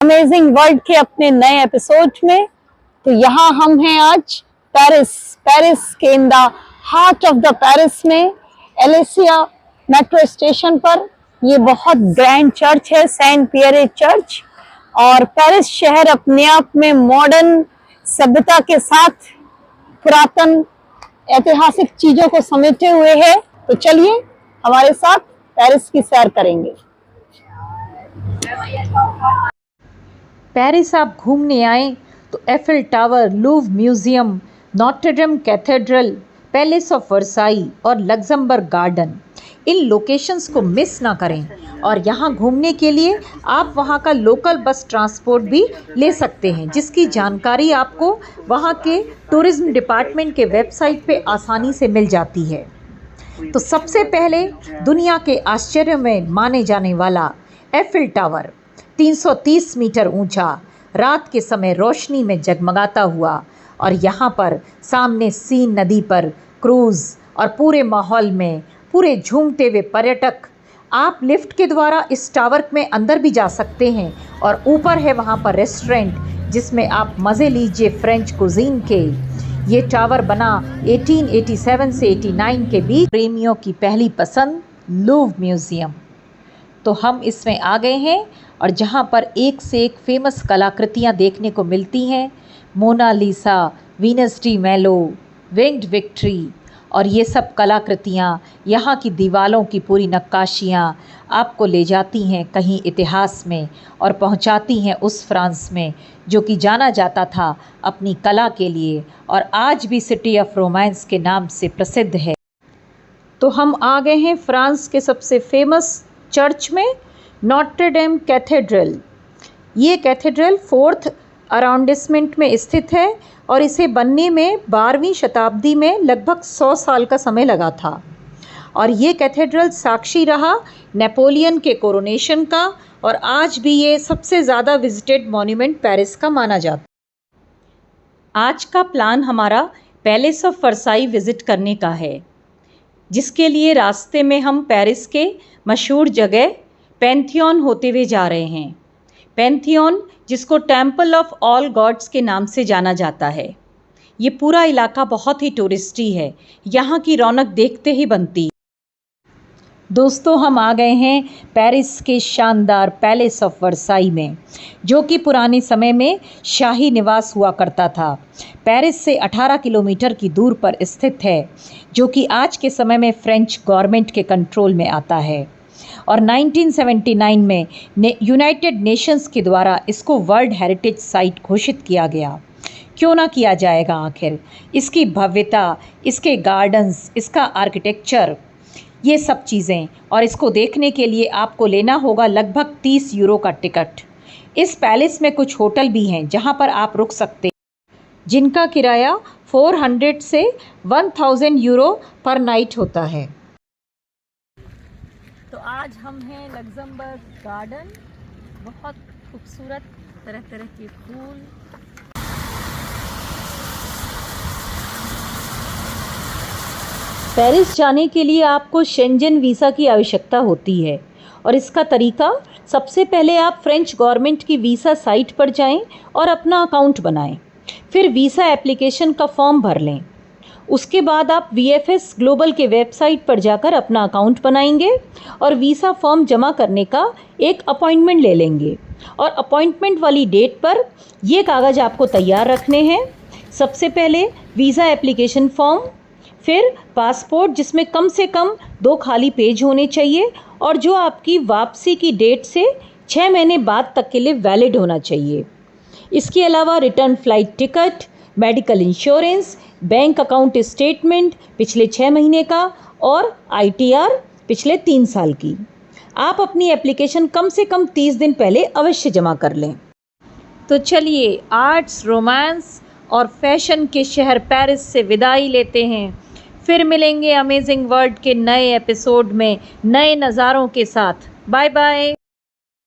Amazing world के अपने नए एपिसोड में। तो यहाँ हम हैं आज पेरिस के in the heart of the Paris में एलेसिया मेट्रो स्टेशन पर। ये बहुत ग्रैंड चर्च है, सेंट पियरे चर्च। और पेरिस शहर अपने आप में मॉडर्न सभ्यता के साथ पुरातन ऐतिहासिक चीजों को समेटे हुए है। तो चलिए हमारे साथ पेरिस की सैर करेंगे। पेरिस आप घूमने आए तो Eiffel tower, Louvre museum, Notre-dam cathedral, palace of Versailles और लग्जमबर्ग गार्डन, इन लोकेशंस को मिस ना करें। और यहाँ घूमने के लिए आप वहाँ का लोकल बस ट्रांसपोर्ट भी ले सकते हैं, जिसकी जानकारी आपको वहाँ के टूरिज्म डिपार्टमेंट के वेबसाइट पे आसानी से मिल जाती है। तो सबसे पहले दुनिया के आश्चर्य में माने जाने वाला एफिल टावर 330 मीटर ऊंचा, रात के समय रोशनी में जगमगाता हुआ, और यहाँ पर सामने सीन नदी पर क्रूज़ और पूरे माहौल में पूरे झूमते हुए पर्यटक। आप लिफ्ट के द्वारा इस टावर में अंदर भी जा सकते हैं, और ऊपर है वहाँ पर रेस्टोरेंट जिसमें आप मज़े लीजिए फ्रेंच कुजीन के। ये टावर बना 1887 से 89 के बीच। प्रेमियों की पहली पसंद लूव्र म्यूज़ियम। तो हम इसमें आ गए हैं, और जहाँ पर एक से एक फेमस कलाकृतियाँ देखने को मिलती हैं। मोनालिसा, वीनस डी मेलो, विंग्ड विक्ट्री, और ये सब कलाकृतियाँ, यहाँ की दीवारों की पूरी नक्काशियाँ आपको ले जाती हैं कहीं इतिहास में, और पहुँचाती हैं उस फ्रांस में जो कि जाना जाता था अपनी कला के लिए, और आज भी सिटी ऑफ रोमांस के नाम से प्रसिद्ध है। तो हम आ गए हैं फ्रांस के सबसे फेमस चर्च में, नॉट्रे-डेम कैथेड्रल। ये कैथेड्रल 4th अराउंडिसमेंट में स्थित है, और इसे बनने में 12वीं शताब्दी में लगभग 100 साल का समय लगा था। और ये कैथेड्रल साक्षी रहा नेपोलियन के कोरोनेशन का, और आज भी ये सबसे ज़्यादा विजिटेड मॉन्यूमेंट पेरिस का माना जाता है। आज का प्लान हमारा पैलेस ऑफ वर्साई विज़िट करने का है, जिसके लिए रास्ते में हम पेरिस के मशहूर जगह पैंथियन होते हुए जा रहे हैं। पैंथियन, जिसको टेम्पल ऑफ ऑल गॉड्स के नाम से जाना जाता है। ये पूरा इलाका बहुत ही टूरिस्टी है, यहाँ की रौनक देखते ही बनती है। दोस्तों, हम आ गए हैं पेरिस के शानदार पैलेस ऑफ वर्साई में, जो कि पुराने समय में शाही निवास हुआ करता था। पेरिस से 18 किलोमीटर की दूर पर स्थित है, जो कि आज के समय में फ्रेंच गवर्नमेंट के कंट्रोल में आता है। और 1979 में यूनाइटेड नेशंस के द्वारा इसको वर्ल्ड हेरिटेज साइट घोषित किया गया। क्यों ना किया जाएगा आखिर। इसकी भव्यता, इसके गार्डन्स, इसका आर्किटेक्चर, ये सब चीज़ें, और इसको देखने के लिए आपको लेना होगा लगभग 30 यूरो का टिकट। इस पैलेस में कुछ होटल भी हैं जहां पर आप रुक सकते हैं, जिनका किराया 400 से 1000 यूरो पर नाइट होता है। तो आज हम हैं लग्जमबर्ग गार्डन। बहुत खूबसूरत तरह तरह के फूल। पेरिस जाने के लिए आपको शेंजन वीज़ा की आवश्यकता होती है, और इसका तरीका, सबसे पहले आप फ्रेंच गवर्नमेंट की वीज़ा साइट पर जाएं और अपना अकाउंट बनाएं। फिर वीज़ा एप्लीकेशन का फॉर्म भर लें। उसके बाद आप VFS ग्लोबल के वेबसाइट पर जाकर अपना अकाउंट बनाएंगे, और वीज़ा फॉर्म जमा करने का एक अपॉइंटमेंट ले लेंगे। और अपॉइंटमेंट वाली डेट पर ये कागज़ आपको तैयार रखने हैं। सबसे पहले वीज़ा एप्लीकेशन फॉर्म, फिर पासपोर्ट जिसमें कम से कम 2 खाली पेज होने चाहिए, और जो आपकी वापसी की डेट से 6 महीने बाद तक के लिए वैलिड होना चाहिए। इसके अलावा return flight ticket, medical insurance, bank account statement पिछले 6 महीने का, और ITR पिछले 3 साल की। आप अपनी एप्लीकेशन कम से कम 30 दिन पहले अवश्य जमा कर लें। तो चलिए आर्ट्स, रोमांस और फैशन के शहर पेरिस से विदाई लेते हैं। फिर मिलेंगे अमेजिंग वर्ल्ड के नए एपिसोड में नए नज़ारों के साथ। Bye bye.